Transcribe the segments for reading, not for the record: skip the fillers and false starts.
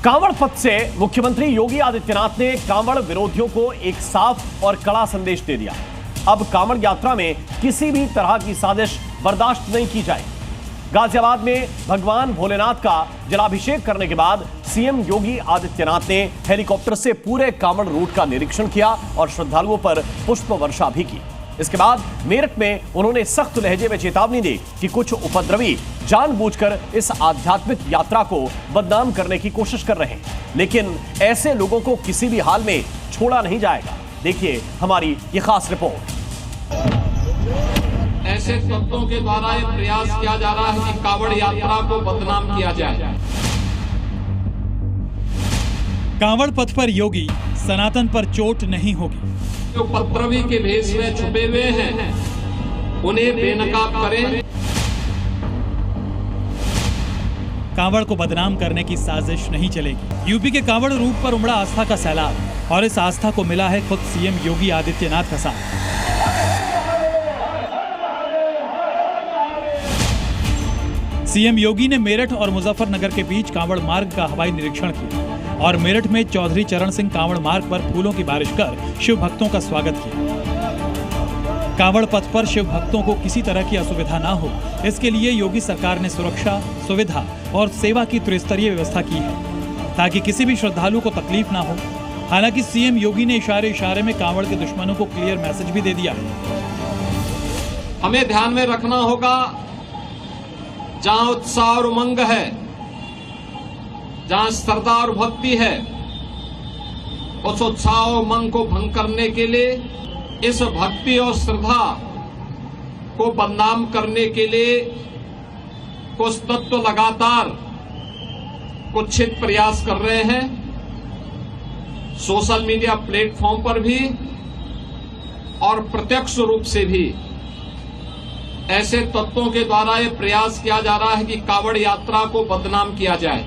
कांवड़ पथ से मुख्यमंत्री योगी आदित्यनाथ ने कांवड़ विरोधियों को एक साफ और कड़ा संदेश दे दिया। अब कांवड़ यात्रा में किसी भी तरह की साजिश बर्दाश्त नहीं की जाएगी। गाजियाबाद में भगवान भोलेनाथ का जलाभिषेक करने के बाद सीएम योगी आदित्यनाथ ने हेलीकॉप्टर से पूरे कांवड़ रूट का निरीक्षण किया और श्रद्धालुओं पर पुष्प वर्षा भी की। इसके बाद मेरठ में उन्होंने सख्त लहजे में चेतावनी दी कि कुछ उपद्रवी जानबूझकर इस आध्यात्मिक यात्रा को बदनाम करने की कोशिश कर रहे हैं, लेकिन ऐसे लोगों को किसी भी हाल में छोड़ा नहीं जाएगा। देखिए हमारी ये खास रिपोर्ट। ऐसे तत्वों के द्वारा ये प्रयास किया जा रहा है कि कांवड़ यात्रा को बदनाम किया जाए। कांवड़ पथ पर योगी, सनातन पर चोट नहीं होगी। जो उपद्रवी के भेष में छुपे हुए हैं उन्हें बेनकाब करें। कांवड़ को बदनाम करने की साजिश नहीं चलेगी। यूपी के कांवड़ रूट पर उमड़ा आस्था का सैलाब और इस आस्था को मिला है खुद सीएम योगी आदित्यनाथ का साथ। सीएम योगी ने मेरठ और मुजफ्फरनगर के बीच कांवड़ मार्ग का हवाई निरीक्षण किया और मेरठ में चौधरी चरण सिंह कांवड़ मार्ग पर फूलों की बारिश कर शिव भक्तों का स्वागत किया। कांवड़ पथ पर शिव भक्तों को किसी तरह की असुविधा न हो, इसके लिए योगी सरकार ने सुरक्षा, सुविधा और सेवा की त्रिस्तरीय व्यवस्था की है ताकि किसी भी श्रद्धालु को तकलीफ ना हो। हालांकि सीएम योगी ने इशारे में कांवड़ के दुश्मनों को क्लियर मैसेज भी दे दिया है। हमें ध्यान में रखना होगा, जहां उत्साह और उमंग है, जहां श्रद्धा और भक्ति है, उस उत्साह और उमंग को भंग करने के लिए, इस भक्ति और श्रद्धा को बदनाम करने के लिए कुछ तत्व लगातार कुत्सित प्रयास कर रहे हैं। सोशल मीडिया प्लेटफॉर्म पर भी और प्रत्यक्ष रूप से भी ऐसे तत्वों के द्वारा यह प्रयास किया जा रहा है कि कांवड़ यात्रा को बदनाम किया जाए।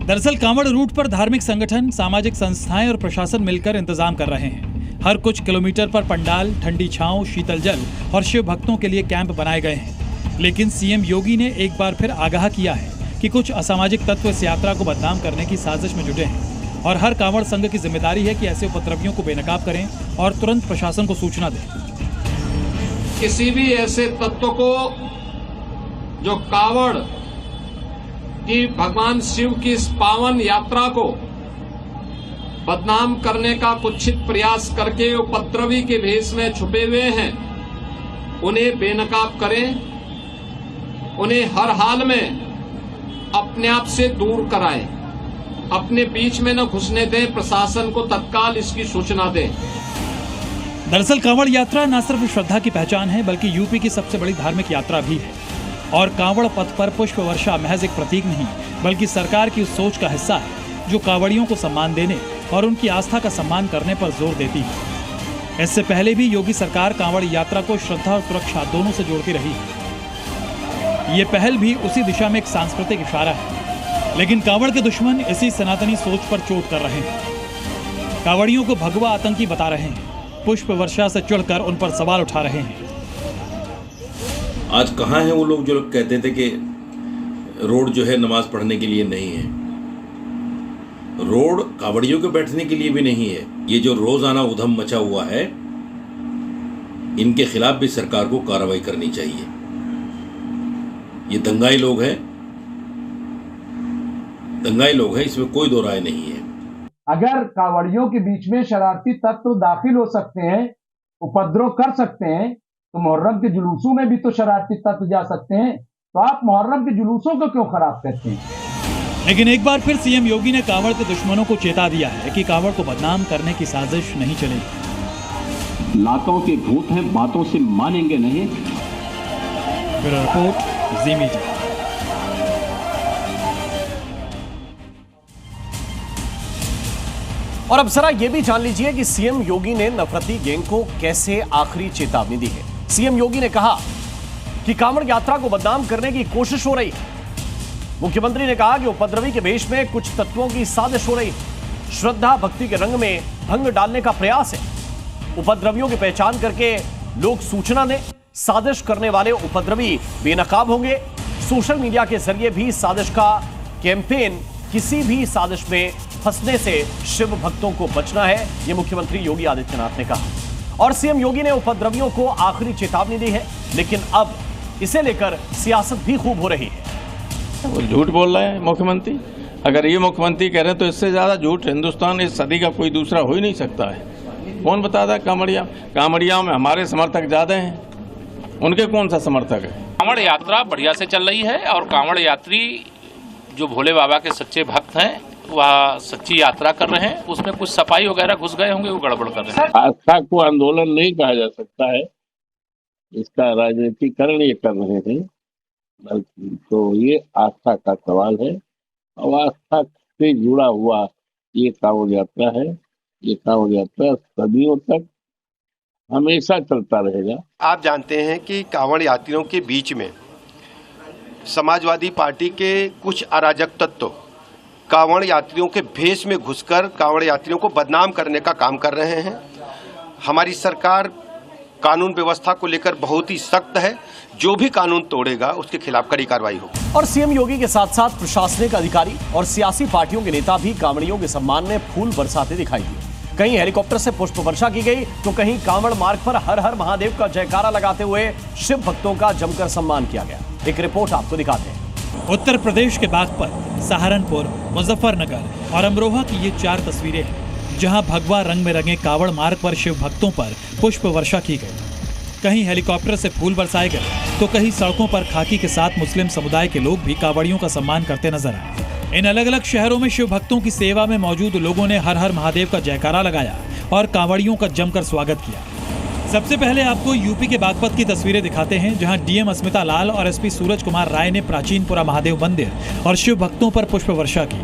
दरअसल कांवड़ रूट पर धार्मिक संगठन, सामाजिक संस्थाएं और प्रशासन मिलकर इंतजाम कर रहे हैं। हर कुछ किलोमीटर पर पंडाल, ठंडी छांव, शीतल जल और शिव भक्तों के लिए कैंप बनाए गए हैं। लेकिन सीएम योगी ने एक बार फिर आगाह किया है कि कुछ असामाजिक तत्व इस यात्रा को बदनाम करने की साजिश में जुटे हैं और हर कांवड़ संघ की जिम्मेदारी है कि ऐसे उपद्रवियों को बेनकाब करें और तुरंत प्रशासन को सूचना दें। किसी भी ऐसे तत्व को जो कांवड़ की भगवान शिव की इस पावन यात्रा को बदनाम करने का कुत्सित प्रयास करके उपद्रवी के भेष में छुपे हुए हैं, उन्हें बेनकाब करें, उन्हें हर हाल में अपने आप से दूर कराएं, अपने बीच में न घुसने दें, प्रशासन को तत्काल इसकी सूचना दें। दरअसल कांवड़ यात्रा न सिर्फ श्रद्धा की पहचान है बल्कि यूपी की सबसे बड़ी धार्मिक यात्रा भी है और कांवड़ पथ पर पुष्प वर्षा महज एक प्रतीक नहीं बल्कि सरकार की उस सोच का हिस्सा है जो कांवड़ियों को सम्मान देने और उनकी आस्था का सम्मान करने पर जोर देती है। इससे पहले भी योगी सरकार कांवड़ यात्रा को श्रद्धा और सुरक्षा दोनों से जोड़ती रही है। ये पहल भी उसी दिशा में एक सांस्कृतिक इशारा है, लेकिन कांवड़ के दुश्मन इसी सनातनी सोच पर चोट कर रहे हैं। कांवड़ियों को भगवा आतंकी बता रहे हैं, पुष्प वर्षा से चिढ़कर उन पर सवाल उठा रहे हैं। आज कहाँ हैं वो लोग जो लोग कहते थे कि रोड जो है नमाज पढ़ने के लिए नहीं है। रोड कांवड़ियों के बैठने के लिए भी नहीं है। ये जो रोजाना उधम मचा हुआ है, इनके खिलाफ भी सरकार को कार्रवाई करनी चाहिए। ये दंगाई लोग हैं, इसमें कोई दो राय नहीं है। अगर कांवड़ियों के बीच में शरारती तत्व दाखिल हो सकते हैं, उपद्रव कर सकते हैं, तो मुहर्रम के जुलूसों में भी तो शरारती तत्व जा सकते हैं। तो आप मुहर्रम के जुलूसों को क्यों खराब करते हैं? लेकिन एक बार फिर सीएम योगी ने कांवड़ के दुश्मनों को चेता दिया है कि कांवड़ को बदनाम करने की साजिश नहीं चलेगी। लातों के भूत हैं, बातों से मानेंगे नहीं। ब्यूरो रिपोर्ट, जी मीडिया। और अब जरा यह भी जान लीजिए कि सीएम योगी ने नफरती गैंग को कैसे आखिरी चेतावनी दी है। सीएम योगी ने कहा कि कांवड़ यात्रा को बदनाम करने की कोशिश हो रही है। मुख्यमंत्री ने कहा कि उपद्रवी के भेष में कुछ तत्वों की साजिश हो रही है। श्रद्धा भक्ति के रंग में भंग डालने का प्रयास है। उपद्रवियों की पहचान करके लोग सूचना दें। साजिश करने वाले उपद्रवी बेनकाब होंगे। सोशल मीडिया के जरिए भी साजिश का कैंपेन किसी भी साजिश में फंसने से शिव भक्तों को बचना है, यह मुख्यमंत्री योगी आदित्यनाथ ने कहा। और सीएम योगी ने उपद्रवियों को आखिरी चेतावनी दी है, लेकिन अब इसे लेकर सियासत भी खूब हो रही है। वो झूठ बोल रहे हैं मुख्यमंत्री। अगर ये मुख्यमंत्री कह रहे हैं तो इससे ज्यादा झूठ हिंदुस्तान इस सदी का कोई दूसरा हो ही नहीं सकता है। कौन बताता है कांवड़िया में हमारे समर्थक ज्यादा हैं, उनके कौन सा समर्थक है। कांवड़ यात्रा बढ़िया से चल रही है और कांवड़ यात्री जो भोले बाबा के सच्चे भक्त हैं वह सच्ची यात्रा कर रहे हैं। उसमें कुछ सफाई वगैरह घुस गए होंगे, वो गड़बड़ कर रहे हैं। आस्था को आंदोलन नहीं कहा जा सकता है, इसका राजनीतिकरण ये कर रहे हैं, बल्कि तो ये आस्था का सवाल है और आस्था से जुड़ा हुआ ये कांवड़ यात्रा है। ये कांवड़ यात्रा सदियों तक हमेशा चलता रहेगा। आप जानते हैं कि कांवड़ यात्रियों के बीच में समाजवादी पार्टी के कुछ अराजक तत्व कांवड़ यात्रियों के भेष में घुसकर कांवड़ यात्रियों को बदनाम करने का काम कर रहे हैं। हमारी सरकार कानून व्यवस्था को लेकर बहुत ही सख्त है, जो भी कानून तोड़ेगा उसके खिलाफ कड़ी कार्रवाई होगी। और सीएम योगी के साथ साथ प्रशासनिक अधिकारी और सियासी पार्टियों के नेता भी कांवड़ियों के सम्मान में फूल बरसाते दिखाई दिए। कहीं हेलीकॉप्टर से पुष्प वर्षा की गई तो कहीं कांवड़ मार्ग पर हर हर महादेव का जयकारा लगाते हुए शिव भक्तों का जमकर सम्मान किया गया। एक रिपोर्ट आपको दिखाते हैं। उत्तर प्रदेश के बागपत, सहारनपुर, मुजफ्फरनगर और अमरोहा की ये 4 तस्वीरें हैं जहां भगवा रंग में रंगे कांवड़ मार्ग पर शिव भक्तों पर पुष्प वर्षा की गई। कहीं हेलीकॉप्टर से फूल बरसाए गए तो कहीं सड़कों पर खाकी के साथ मुस्लिम समुदाय के लोग भी कांवड़ियों का सम्मान करते नजर आए। इन अलग अलग शहरों में शिव भक्तों की सेवा में मौजूद लोगों ने हर हर महादेव का जयकारा लगाया और कांवड़ियों का जमकर स्वागत किया। सबसे पहले आपको यूपी के बागपत की तस्वीरें दिखाते हैं, जहां डीएम अस्मिता लाल और एसपी सूरज कुमार राय ने प्राचीनपुरा महादेव मंदिर और शिव भक्तों पर पुष्प वर्षा की।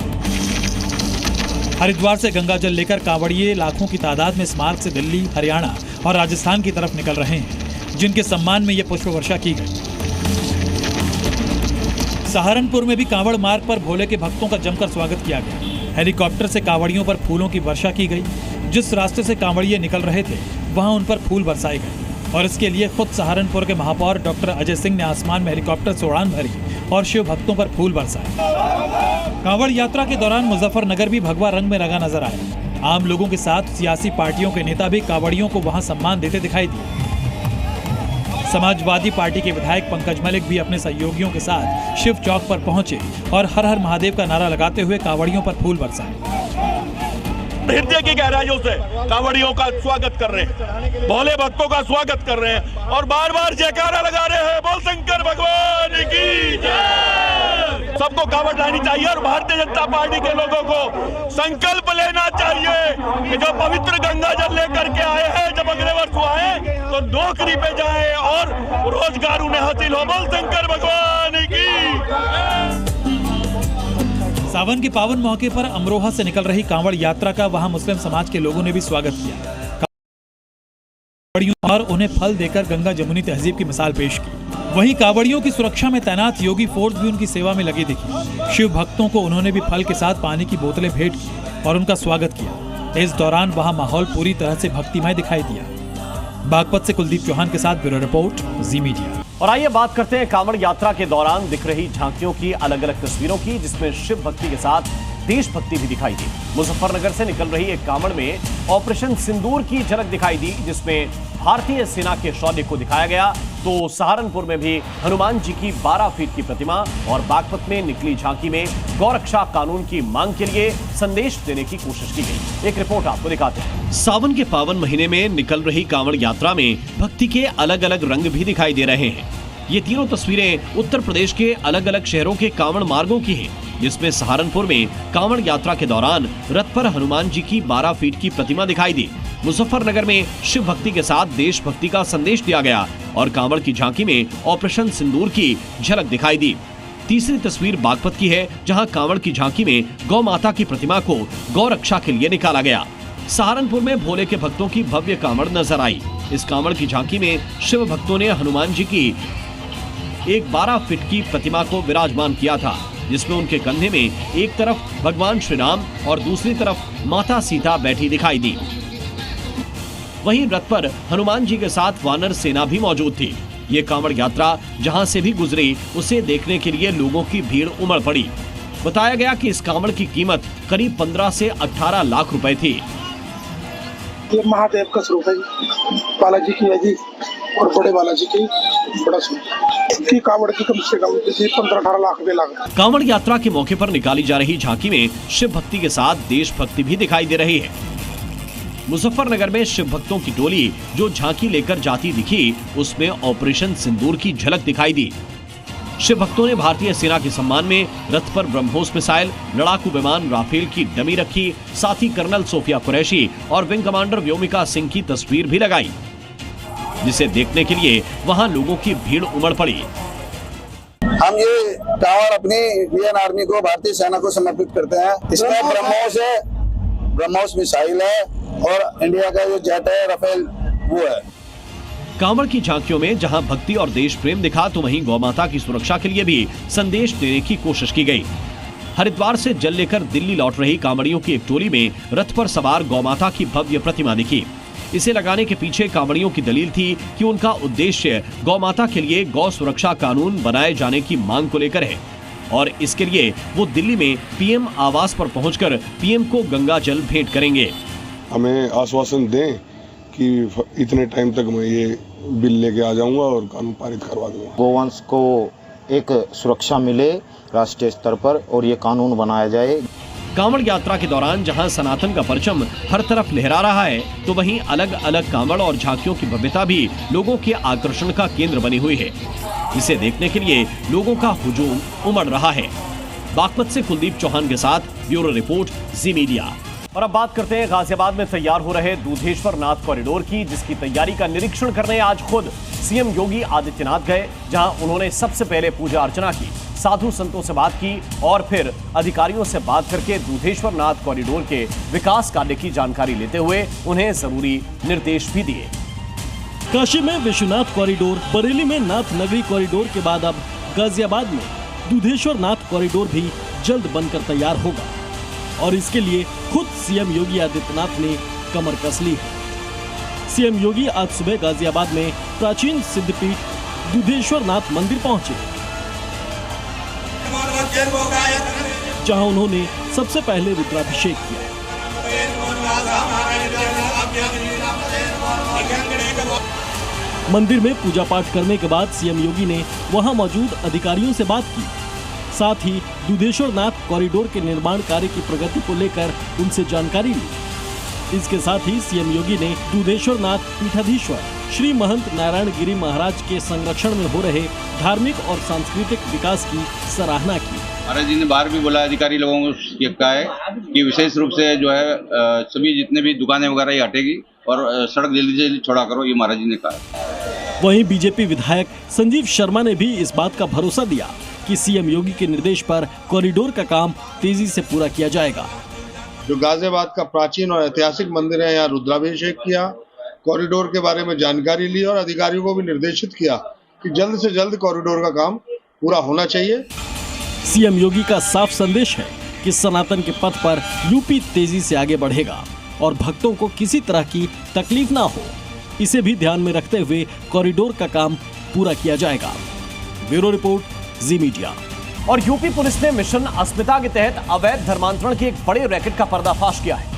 हरिद्वार से गंगा जल लेकर कांवड़िये लाखों की तादाद में इस मार्ग से दिल्ली, हरियाणा और राजस्थान की तरफ निकल रहे हैं, जिनके सम्मान में ये पुष्प वर्षा की गई। सहारनपुर में भी कांवड़ मार्ग पर भोले के भक्तों का जमकर स्वागत किया गया। हेलीकॉप्टर से कांवड़ियों पर फूलों की वर्षा की गई। जिस रास्ते से कांवड़िये निकल रहे थे वहां उन पर फूल बरसाए गए और इसके लिए खुद सहारनपुर के महापौर डॉक्टर अजय सिंह ने आसमान में हेलीकॉप्टर से उड़ान भरी और शिव भक्तों पर फूल बरसाए। कांवड़ यात्रा के दौरान मुजफ्फरनगर भी भगवा रंग में रंगा नजर आया। आम लोगों के साथ सियासी पार्टियों के नेता भी कांवड़ियों को वहां सम्मान देते दिखाई दिए। समाजवादी पार्टी के विधायक पंकज मलिक भी अपने सहयोगियों के साथ शिव चौक पर पहुंचे और हर हर महादेव का नारा लगाते हुए कांवड़ियों पर फूल बरसाए। हृदय की गहराइयों से कांवड़ियों का स्वागत कर रहे हैं, भोले भक्तों का स्वागत कर रहे हैं और बार बार जयकारा लगा रहे हैं, बोल शंकर भगवान की जय। सबको कांवड़ लानी चाहिए और भारतीय जनता पार्टी के लोगों को संकल्प लेना चाहिए कि जो पवित्र गंगा जल लेकर के आए हैं, जब अगले वर्ष आए तो नौकरी पे जाए और रोजगार उन्हें हासिल हो। बोल शंकर भगवान की। सावन के पावन मौके पर अमरोहा से निकल रही कांवड़ यात्रा का वहां मुस्लिम समाज के लोगों ने भी स्वागत किया और उन्हें फल देकर गंगा जमुनी तहजीब की मिसाल पेश की। वहीं कांवड़ियों की सुरक्षा में तैनात योगी फोर्स भी उनकी सेवा में लगी दिखी। शिव भक्तों को उन्होंने भी फल के साथ पानी की बोतलें भेंट की और उनका स्वागत किया। इस दौरान वहां माहौल पूरी तरह से भक्तिमय दिखाई दिया। बागपत से कुलदीप चौहान के साथ ब्यूरो रिपोर्ट, जी मीडिया। और आइए बात करते हैं कांवड़ यात्रा के दौरान दिख रही झांकियों की अलग अलग तस्वीरों की, जिसमें शिव भक्ति के साथ देशभक्ति भी दिखाई दी। मुजफ्फरनगर से निकल रही एक कांवड़ में ऑपरेशन सिंदूर की झलक दिखाई दी, जिसमें भारतीय सेना के शौर्य को दिखाया गया। तो सहारनपुर में भी हनुमान जी की 12 फीट की प्रतिमा और बागपत में निकली झांकी में गौरक्षा कानून की मांग के लिए संदेश देने की कोशिश की गई। एक रिपोर्ट आपको दिखाते हैं। सावन के पावन महीने में निकल रही कांवड़ यात्रा में भक्ति के अलग अलग रंग भी दिखाई दे रहे हैं। ये तीनों तस्वीरें उत्तर प्रदेश के अलग अलग शहरों के कांवड़ मार्गों की हैं, जिसमें सहारनपुर में कांवड़ यात्रा के दौरान रथ पर हनुमान जी की 12 फीट की प्रतिमा दिखाई दी। मुजफ्फरनगर में शिव भक्ति के साथ देशभक्ति का संदेश दिया गया और कांवड़ की झांकी में ऑपरेशन सिंदूर की झलक दिखाई दी। तीसरी तस्वीर बागपत की है, जहां कांवड़ की झांकी में गौ माता की प्रतिमा को गौ रक्षा के लिए निकाला गया। सहारनपुर में भोले के भक्तों की भव्य कांवड़ नजर आई। इस कांवड़ की झांकी में शिव भक्तों ने हनुमान जी की एक 12 फीट की प्रतिमा को विराजमान किया था, जिसमें उनके कंधे में एक तरफ भगवान श्री राम और दूसरी तरफ माता सीता बैठी दिखाई दी। वहीं रथ पर हनुमान जी के साथ वानर सेना भी मौजूद थी। ये कांवड़ यात्रा जहां से भी गुजरी, उसे देखने के लिए लोगों की भीड़ उमड़ पड़ी। बताया गया कि इस कांवड़ की कीमत करीब 15 से 18 लाख रुपए थी। ये महादेव का स्वरूप है, बालाजी की है जी, और बड़े बालाजी की बड़ा स्वरूप की कांवड़ की कम से कम 15-18 लाख रुपए लगा। कांवड़ यात्रा के मौके पर निकाली जा रही झांकी में शिव भक्ति के साथ देशभक्ति भी दिखाई दे रही है। मुजफ्फरनगर में शिव भक्तों की टोली जो झांकी लेकर जाती दिखी, उसमें ऑपरेशन सिंदूर की झलक दिखाई दी। शिव भक्तों ने भारतीय सेना के सम्मान में रथ पर ब्रह्मोस मिसाइल, लड़ाकू विमान राफेल की डमी रखी, साथ ही कर्नल सोफिया कुरैशी और विंग कमांडर व्योमिका सिंह की तस्वीर भी लगाई, जिसे देखने के लिए वहां लोगों की भीड़ उमड़ पड़ी। हम ये कांवड़ अपनी इंडियन आर्मी को, भारतीय सेना को समर्पित करते हैं। इसका ब्रह्मोस है, ब्रह्मोस मिसाइल है, और इंडिया का जो जेट है राफेल वो है। कांवड़ की झांकियों में जहां भक्ति और देश प्रेम दिखा, तो वहीं गौमाता की सुरक्षा के लिए भी संदेश देने की कोशिश की गई। हरिद्वार से जल लेकर दिल्ली लौट रही कांवड़ियों की एक टोली में रथ पर सवार गौमाता की भव्य प्रतिमा दिखी। इसे लगाने के पीछे कांवड़ियों की दलील थी कि उनका उद्देश्य गौमाता के लिए गौ सुरक्षा कानून बनाए जाने की मांग को लेकर है, और इसके लिए वो दिल्ली में पीएम आवास पर पहुंचकर पीएम को गंगा जल भेंट करेंगे। हमें आश्वासन दें कि इतने टाइम तक मैं ये बिल लेके आ जाऊंगा और कानून पारित करवा दूंगा। गोवंश को एक सुरक्षा मिले राष्ट्रीय स्तर पर, और ये कानून बनाया जाए। कांवड़ यात्रा के दौरान जहां सनातन का परचम हर तरफ लहरा रहा है, तो वहीं अलग अलग कांवड़ और झांकियों की भव्यता भी लोगों के आकर्षण का केंद्र बनी हुई है, जिसे देखने के लिए लोगों का हुजूम उमड़ रहा है। बागपत से कुलदीप चौहान के साथ ब्यूरो रिपोर्ट, जी मीडिया। और अब बात करते हैं गाजियाबाद में तैयार हो रहे दूधेश्वर नाथ कॉरिडोर की, जिसकी तैयारी का निरीक्षण करने आज खुद सीएम योगी आदित्यनाथ गए, जहां उन्होंने सबसे पहले पूजा अर्चना की, साधु संतों से बात की और फिर अधिकारियों से बात करके दूधेश्वर नाथ कॉरिडोर के विकास कार्य की जानकारी लेते हुए उन्हें जरूरी निर्देश भी दिए। काशी में विश्वनाथ कॉरिडोर, बरेली में नाथ नगरी कॉरिडोर के बाद अब गाजियाबाद में दूधेश्वर नाथ कॉरिडोर भी जल्द बनकर तैयार होगा, और इसके लिए खुद सीएम योगी आदित्यनाथ ने कमर कस ली है। सीएम योगी आज सुबह गाजियाबाद में प्राचीन सिद्धपीठ दूधेश्वर नाथ मंदिर पहुंचे, जहां उन्होंने सबसे पहले रुद्राभिषेक किया। मंदिर में पूजा पाठ करने के बाद सीएम योगी ने वहां मौजूद अधिकारियों से बात की, साथ ही दूधेश्वर नाथ कॉरिडोर के निर्माण कार्य की प्रगति को लेकर उनसे जानकारी ली। इसके साथ ही सीएम योगी ने दूधेश्वर नाथ पीठाधीश्वर श्री महंत नारायण गिरी महाराज के संरक्षण में हो रहे धार्मिक और सांस्कृतिक विकास की सराहना की। महाराज जी ने बाहर भी बोला, अधिकारी लोगों को ये कहा है कि विशेष रूप से जो है सभी जितने भी दुकानें वगैरह ये हटेगी और सड़क जल्दी से जल्दी छोड़ा करो, ये महाराज जी ने कहा। वहीं बीजेपी विधायक संजीव शर्मा ने भी इस बात का भरोसा दिया कि सीएम योगी के निर्देश पर कॉरिडोर का काम तेजी से पूरा किया जाएगा। जो गाजियाबाद का प्राचीन और ऐतिहासिक मंदिर है, यहाँ रुद्राभिषेक किया, कॉरिडोर के बारे में जानकारी ली और अधिकारियों को भी निर्देशित किया कि जल्द से जल्द कॉरिडोर का काम पूरा होना चाहिए। सीएम योगी का साफ संदेश है कि सनातन के पथ पर यूपी तेजी से आगे बढ़ेगा और भक्तों को किसी तरह की तकलीफ ना हो, इसे भी ध्यान में रखते हुए कॉरिडोर का काम पूरा किया जाएगा। ब्यूरो रिपोर्ट, जी मीडिया। और यूपी पुलिस ने मिशन अस्मिता के तहत अवैध धर्मांतरण के एक बड़े रैकेट का पर्दाफाश किया है।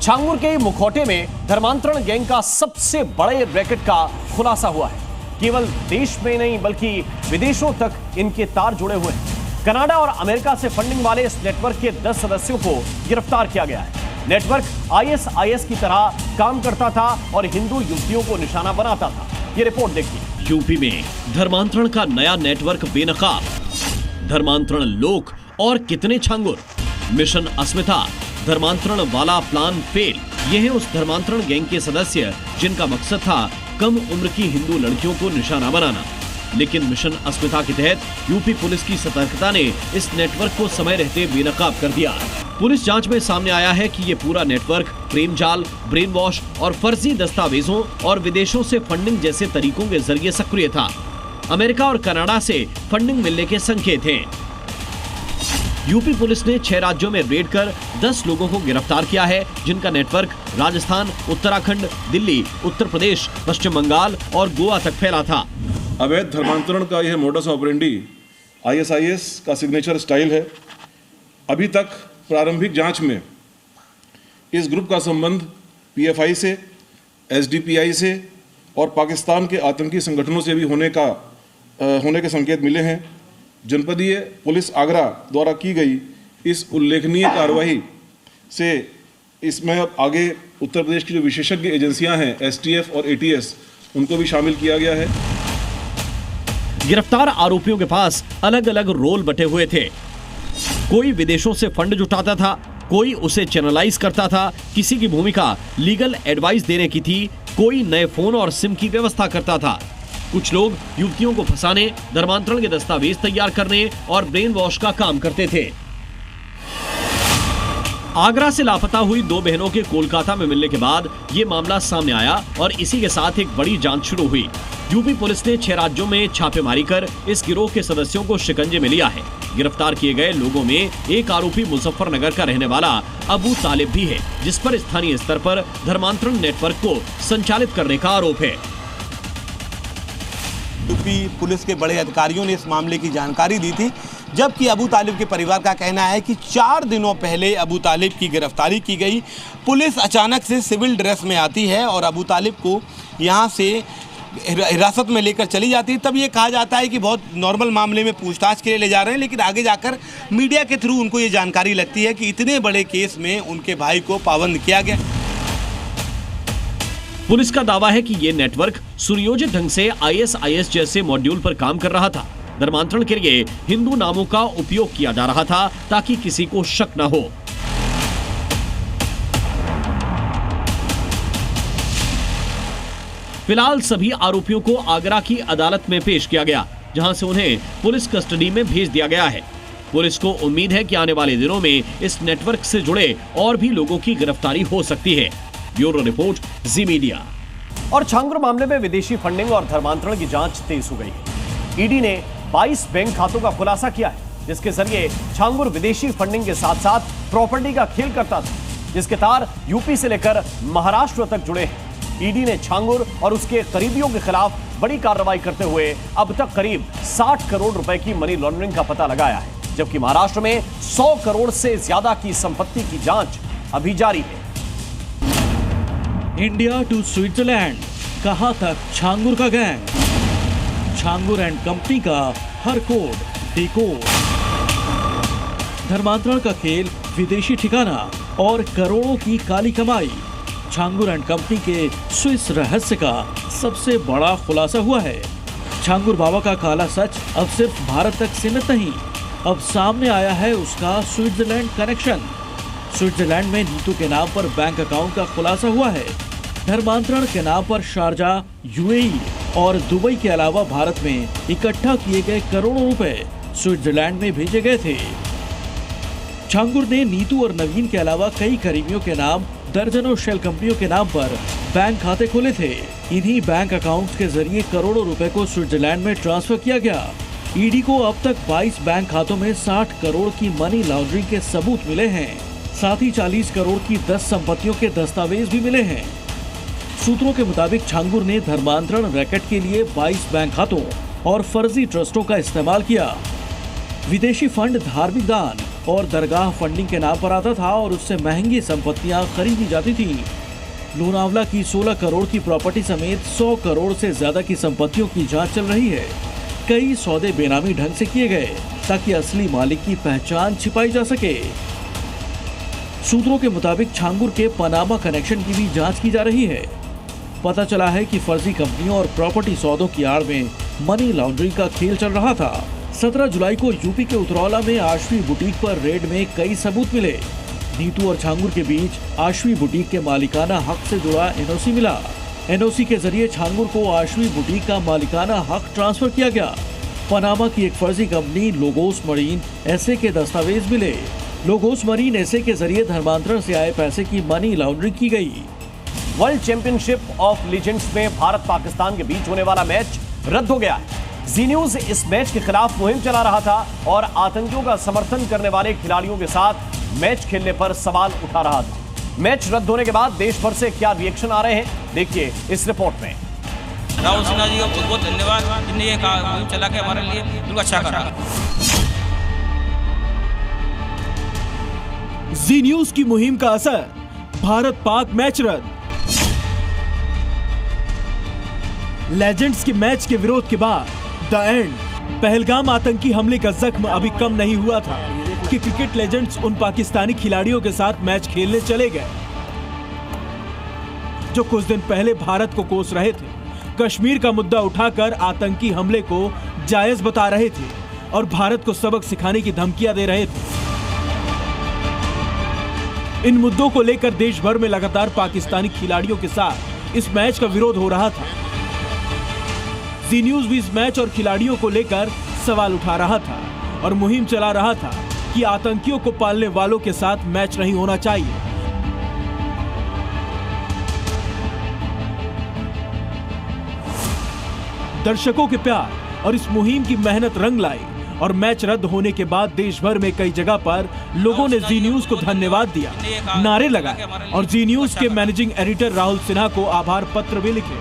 छांगुर के मुखौटे में धर्मांतरण गैंग का सबसे बड़े रैकेट का खुलासा हुआ है। केवल देश में नहीं बल्कि विदेशों तक इनके तार जुड़े हुए हैं। कनाडा और अमेरिका से फंडिंग वाले इस नेटवर्क के 10 सदस्यों को गिरफ्तार किया गया है। नेटवर्क आईएसआईएस की तरह काम करता था और हिंदू युवतियों को निशाना बनाता था। ये रिपोर्ट देखिए। यूपी में धर्मांतरण का नया नेटवर्क बेनकाब, धर्मांतरण लोक और कितने छांगुर। मिशन अस्मिता, धर्मांतरण वाला प्लान फेल। ये है उस धर्मांतरण गैंग के सदस्य जिनका मकसद था कम उम्र की हिंदू लड़कियों को निशाना बनाना। लेकिन मिशन अस्मिता के तहत यूपी पुलिस की सतर्कता ने इस नेटवर्क को समय रहते बेनकाब कर दिया। पुलिस जांच में सामने आया है कि ये पूरा नेटवर्क प्रेम जाल, ब्रेन वॉश और फर्जी दस्तावेजों और विदेशों से फंडिंग जैसे तरीकों के जरिए सक्रिय था। अमेरिका और कनाडा से फंडिंग मिलने के संकेत हैं। यूपी पुलिस ने 6 राज्यों में रेड कर 10 लोगों को गिरफ्तार किया है, जिनका नेटवर्क राजस्थान, उत्तराखंड, दिल्ली, उत्तर प्रदेश, पश्चिम बंगाल और गोवा तक फैला था। अवैध धर्मांतरण का यह मोडस ऑपरेंडी आईएसआईएस का सिग्नेचर स्टाइल है। अभी तक प्रारंभिक जांच में इस ग्रुप का संबंध पीएफआई से, एसडीपीआई से और पाकिस्तान के आतंकी संगठनों से भी होने के संकेत मिले हैं। जनपदीय पुलिस आगरा द्वारा की गई इस उल्लेखनीय कार्रवाई से इसमें अब आगे उत्तर प्रदेश की जो विशेषज्ञ एजेंसियां हैं, एसटीएफ और एटीएस, उनको भी शामिल किया गया है। गिरफ्तार आरोपियों के पास अलग अलग रोल बटे हुए थे। कोई विदेशों से फंड जुटाता था, कोई उसे चैनलाइज करता था, किसी की भूमिका लीगल एडवाइस देने की थी, कोई नए फोन और सिम की व्यवस्था करता था। कुछ लोग युवतियों को फंसाने, धर्मांतरण के दस्तावेज तैयार करने और ब्रेन वॉश का काम करते थे। आगरा से लापता हुई 2 बहनों के कोलकाता में मिलने के बाद ये मामला सामने आया और इसी के साथ एक बड़ी जांच शुरू हुई। यूपी पुलिस ने 6 राज्यों में छापेमारी कर इस गिरोह के सदस्यों को शिकंजे में लिया है। गिरफ्तार किए गए लोगों में एक आरोपी मुजफ्फरनगर का रहने वाला अबू तालिब भी है, जिस पर स्थानीय स्तर पर धर्मांतरण नेटवर्क को संचालित करने का आरोप है। यूपी पुलिस के बड़े अधिकारियों ने इस मामले की जानकारी दी थी, जबकि अबू तालिब के परिवार का कहना है कि 4 दिनों पहले अबू तालिब की गिरफ्तारी की गई। पुलिस अचानक से सिविल ड्रेस में आती है और अबू तालिब को यहाँ से हिरासत में लेकर चली जाती है। तब ये कहा जाता है कि बहुत नॉर्मल मामले में पूछताछ के लिए ले जा रहे हैं, लेकिन आगे जाकर मीडिया के थ्रू उनको ये जानकारी लगती है कि इतने बड़े केस में उनके भाई को पाबंद किया गया। पुलिस का दावा है कि ये नेटवर्क सुनियोजित ढंग से ISIS जैसे मॉड्यूल पर काम कर रहा था। धर्मांतरण के लिए हिंदू नामों का उपयोग किया जा रहा था ताकि किसी को शक न हो। फिलहाल सभी आरोपियों को आगरा की अदालत में पेश किया गया, जहां से उन्हें पुलिस कस्टडी में भेज दिया गया है। पुलिस को उम्मीद है कि आने वाले दिनों में इस नेटवर्क से जुड़े और भी लोगों की गिरफ्तारी हो सकती है। ब्यूरो रिपोर्ट, जी मीडिया। और छांगुर मामले में विदेशी फंडिंग और धर्मांतरण की जांच तेज हो गई है। ईडी ने 22 बैंक खातों का खुलासा किया है, जिसके जरिए छांगुर विदेशी फंडिंग के साथ साथ प्रॉपर्टी का खेल करता था, जिसके तार यूपी से लेकर महाराष्ट्र तक जुड़े हैं। ईडी ने छांगुर और उसके करीबियों के खिलाफ बड़ी कार्रवाई करते हुए अब तक करीब 60 करोड़ रुपए की मनी लॉन्ड्रिंग का पता लगाया है, जबकि महाराष्ट्र में 100 करोड़ से ज्यादा की संपत्ति की जांच अभी जारी है। इंडिया टू स्विट्जरलैंड, कहां तक छांगुर का गैंग, छांगुर एंड कंपनी का हर कोड डिकोड, धर्मांतरण का खेल, विदेशी ठिकाना और करोड़ों की काली कमाई। छांगुर एंड कंपनी के स्विस रहस्य का सबसे बड़ा खुलासा हुआ है। छांगुर बाबा का काला सच अब सिर्फ भारत तक सीमित नहीं, अब सामने आया है उसका स्विट्जरलैंड कनेक्शन। स्विट्जरलैंड में नीतू के नाम पर बैंक अकाउंट का खुलासा हुआ है। धर्मांतरण के नाम पर शारजा, UAE और दुबई के अलावा भारत में इकट्ठा किए गए करोड़ों रुपए स्विट्जरलैंड में भेजे गए थे। छांगुर ने नीतू और नवीन के अलावा कई करीबियों के नाम दर्जनों शेल कंपनियों के नाम पर बैंक खाते खोले थे। इन्हीं बैंक अकाउंट्स के जरिए करोड़ों रुपए को स्विट्जरलैंड में ट्रांसफर किया गया। ईडी को अब तक 22 बैंक खातों में 60 करोड़ की मनी लॉन्ड्रिंग के सबूत मिले हैं। साथ ही 40 करोड़ की 10 संपत्तियों के दस्तावेज भी मिले हैं। सूत्रों के मुताबिक छांगुर ने धर्मांतरण रैकेट के लिए 22 बैंक खातों और फर्जी ट्रस्टों का इस्तेमाल किया। विदेशी फंड धार्मिक दान और दरगाह फंडिंग के नाम पर आता था और उससे महंगी संपत्तियां खरीदी जाती थी। लोनावला की 16 करोड़ की प्रॉपर्टी समेत 100 करोड़ से ज्यादा की संपत्तियों की जांच चल रही है। कई सौदे बेनामी ढंग से किए गए ताकि असली मालिक की पहचान छिपाई जा सके। सूत्रों के मुताबिक छांगुर के पनामा कनेक्शन की भी जांच की जा रही है। पता चला है कि फर्जी कंपनियों और प्रॉपर्टी सौदों की आड़ में मनी लॉन्ड्रिंग का खेल चल रहा था। 17 जुलाई को यूपी के उतरौला में आशवी बुटीक पर रेड में कई सबूत मिले। नीतू और छांगुर के बीच आशवी बुटीक के मालिकाना हक से जुड़ा NOC मिला। NOC के जरिए छांगुर को आशवी बुटीक का मालिकाना हक ट्रांसफर किया गया। पनामा की एक फर्जी कंपनी लोगोस मरीन SA के दस्तावेज मिले। लोगोस मरीन SA के जरिए धर्मांतरण से आए पैसे की मनी लॉन्ड्रिंग की गई। वर्ल्ड चैंपियनशिप ऑफ लीजेंड्स में भारत पाकिस्तान के बीच होने वाला मैच रद्द हो गया है। जी न्यूज इस मैच के खिलाफ मुहिम चला रहा था और आतंकियों का समर्थन करने वाले खिलाड़ियों के साथ मैच खेलने पर सवाल उठा रहा था। मैच रद्द होने के बाद देश भर से क्या रिएक्शन आ रहे हैं, देखिए इस रिपोर्ट में। राहुल सिन्हा जी को बहुत बहुत धन्यवाद, जिन्हें ये मुहिम चला के हमारे लिए बिल्कुल अच्छा करा। जी न्यूज की मुहिम का असर, भारत पाक मैच रद्द। लेजेंड्स के मैच के विरोध के बाद द एंड। पहलगाम आतंकी हमले का जख्म अभी कम नहीं हुआ था कि क्रिकेट लेजेंड्स उन पाकिस्तानी खिलाड़ियों के साथ मैच खेलने चले गए जो कुछ दिन पहले भारत को कोस रहे थे, कश्मीर का मुद्दा उठाकर आतंकी हमले को जायज बता रहे थे और भारत को सबक सिखाने की धमकियां दे रहे थे। इन मुद्दों को लेकर देश भर में लगातार पाकिस्तानी खिलाड़ियों के साथ इस मैच का विरोध हो रहा था। जी न्यूज भी इस मैच और खिलाड़ियों को लेकर सवाल उठा रहा था और मुहिम चला रहा था कि आतंकियों को पालने वालों के साथ मैच नहीं होना चाहिए। दर्शकों के प्यार और इस मुहिम की मेहनत रंग लाई और मैच रद्द होने के बाद देश भर में कई जगह पर लोगों ने जी न्यूज को धन्यवाद दिया, नारे लगाए और जी न्यूज के मैनेजिंग एडिटर राहुल सिन्हा को आभार पत्र भी लिखे।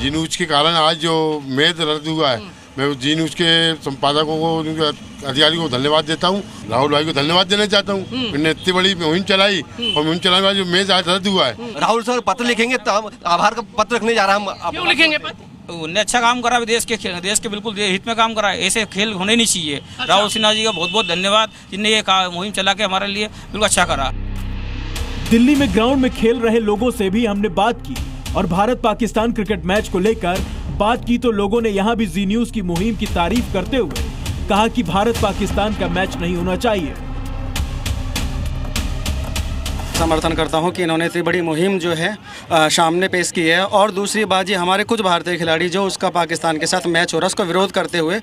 जी न्यूज के कारण आज जो मैच रद्द हुआ है, मैं जी न्यूज के संपादकों को, उनके अधिकारियों को धन्यवाद देता हूँ। राहुल भाई को धन्यवाद देना चाहता हूँ, उन्होंने इतनी बड़ी मुहिम चलाई और मुहिम चलाने वाला जो मैच आज रद्द हुआ है। राहुल सर पत्र लिखेंगे तो आभार का पत्र रखने जा रहा हम। क्यों लिखेंगे पत्र? उन्हें अच्छा काम करा, देश के बिल्कुल हित में काम करा। ऐसे खेल होने नहीं चाहिए। राहुल सिन्हा जी का बहुत बहुत धन्यवाद, जिनने ये मुहिम चला के हमारे लिए बिल्कुल अच्छा करा। दिल्ली में ग्राउंड में खेल रहे लोगों से भी हमने बात की और भारत पाकिस्तान क्रिकेट मैच को लेकर बात की तो लोगों ने यहाँ भी जी न्यूज की मुहिम की तारीफ करते हुए कहा कि भारत पाकिस्तान का मैच नहीं होना चाहिए। समर्थन करता हूं कि इन्होंने इतनी बड़ी मुहिम जो है सामने पेश की है। और दूसरी बात, ये हमारे कुछ भारतीय खिलाड़ी जो उसका पाकिस्तान के साथ मैच हो रहा है उसका विरोध करते हुए,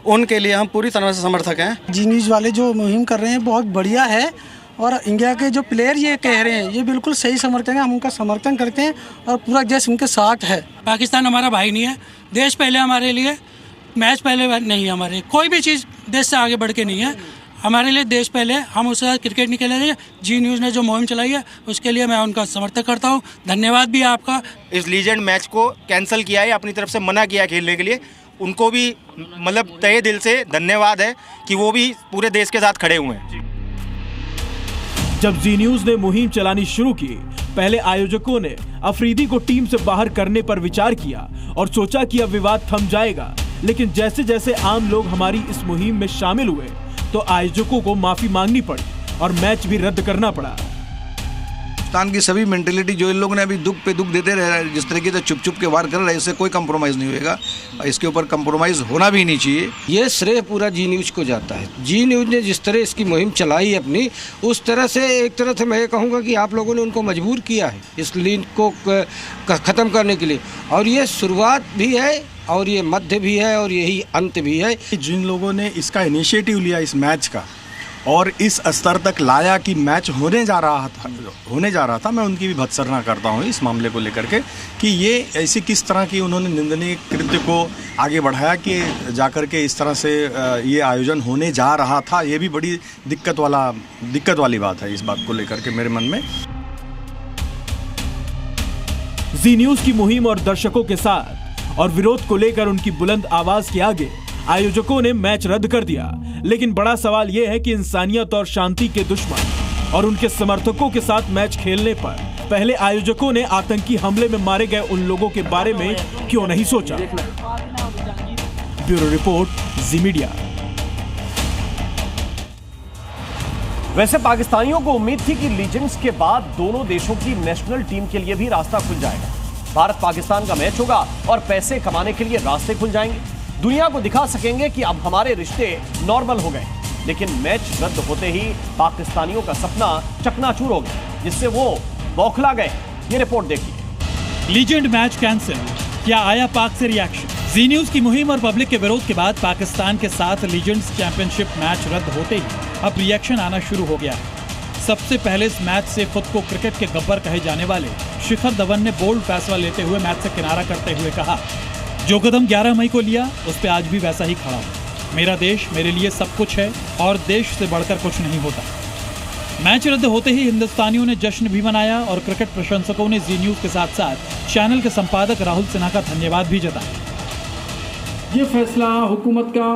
उनके लिए हम पूरी तरह से समर्थक हैं। जी न्यूज़ वाले जो मुहिम कर रहे हैं बहुत बढ़िया है और इंडिया के जो प्लेयर ये कह रहे हैं ये बिल्कुल सही समर्थन है। हम उनका समर्थन करते हैं और पूरा देश उनके साथ है। पाकिस्तान हमारा भाई नहीं है, देश पहले हमारे लिए, मैच पहले नहीं है। हमारे कोई भी चीज़ देश से आगे बढ़ के नहीं है, हमारे लिए देश पहले। हम उसके साथ क्रिकेट नहीं खेलेंगे। जी न्यूज़ ने जो मुहिम चलाई है उसके लिए मैं उनका समर्थन करता हूँ। धन्यवाद भी आपका। इस लीजेंड मैच को कैंसिल किया है, अपनी तरफ से मना किया खेलने के लिए, उनको भी मतलब तहे दिल से धन्यवाद है कि वो भी पूरे देश के साथ खड़े हुए हैं। जब जी न्यूज ने मुहिम चलानी शुरू की, पहले आयोजकों ने अफरीदी को टीम से बाहर करने पर विचार किया और सोचा कि अब विवाद थम जाएगा। लेकिन जैसे जैसे आम लोग हमारी इस मुहिम में शामिल हुए तो आयोजकों को माफी मांगनी पड़ी और मैच भी रद्द करना पड़ा। पाकिस्तान की सभी मेंटेलिटी जो इन लोगों ने अभी दुख पे दुख देते रहे, जिस तरीके से चुप चुप के वार कर रहे हैं, इससे कोई कंप्रोमाइज़ नहीं होएगा। इसके ऊपर कंप्रोमाइज़ होना भी नहीं चाहिए। ये श्रेय पूरा जी न्यूज़ को जाता है। जी न्यूज़ ने जिस तरह इसकी मुहिम चलाई अपनी, उस तरह से एक तरह से मैं ये कहूँगा कि आप लोगों ने उनको मजबूर किया है इस लीग को ख़त्म करने के लिए। और ये शुरुआत भी है और ये मध्य भी है और यही अंत भी है। जिन लोगों ने इसका इनिशिएटिव लिया इस मैच का और इस स्तर तक लाया कि मैच होने जा रहा था, मैं उनकी भी भत्सना करता हूँ इस मामले को लेकर के कि ये ऐसी किस तरह की उन्होंने निंदनीय कृत्य को आगे बढ़ाया कि जाकर के इस तरह से ये आयोजन होने जा रहा था। ये भी बड़ी दिक्कत वाली बात है इस बात को लेकर के मेरे मन में। जी न्यूज़ की मुहिम और दर्शकों के साथ और विरोध को लेकर उनकी बुलंद आवाज के आगे आयोजकों ने मैच रद्द कर दिया। लेकिन बड़ा सवाल यह है कि इंसानियत और शांति के दुश्मन और उनके समर्थकों के साथ मैच खेलने पर पहले आयोजकों ने आतंकी हमले में मारे गए उन लोगों के बारे में क्यों नहीं सोचा। ब्यूरो रिपोर्ट, जी मीडिया। वैसे पाकिस्तानियों को उम्मीद थी कि लीजेंड्स के बाद दोनों देशों की नेशनल टीम के लिए भी रास्ता खुल जाएगा। भारत पाकिस्तान का मैच होगा और पैसे कमाने के लिए रास्ते खुल जाएंगे। दुनिया को दिखा सकेंगे कि अब हमारे रिश्ते नॉर्मल हो गए। लेकिन मैच रद्द होते ही पाकिस्तानियों का सपना चकनाचूर हो गया, जिससे वो बौखला गए। ये रिपोर्ट देखिए। लीजेंड मैच कैंसिल, क्या आया पाक से रिएक्शन? जी न्यूज की मुहिम और पब्लिक के विरोध के बाद पाकिस्तान के साथ लीजेंड्स चैंपियनशिप मैच रद्द होते ही अब रिएक्शन आना शुरू हो गया है। सबसे पहले इस मैच से खुद को क्रिकेट के गब्बर कहे जाने वाले शिखर धवन ने बोल्ड फैसला लेते हुए मैच से किनारा करते हुए कहा, जो कदम 11 मई को लिया उस पे आज भी वैसा ही खड़ा हूं। मेरा देश मेरे लिए सब कुछ है और देश से बढ़कर कुछ नहीं होता। मैच रद्द होते ही हिंदुस्तानियों ने जश्न भी मनाया और क्रिकेट प्रशंसकों ने जी न्यूज के साथ साथ चैनल के संपादक राहुल सिन्हा का धन्यवाद भी जताया। ये फैसला हुकूमत का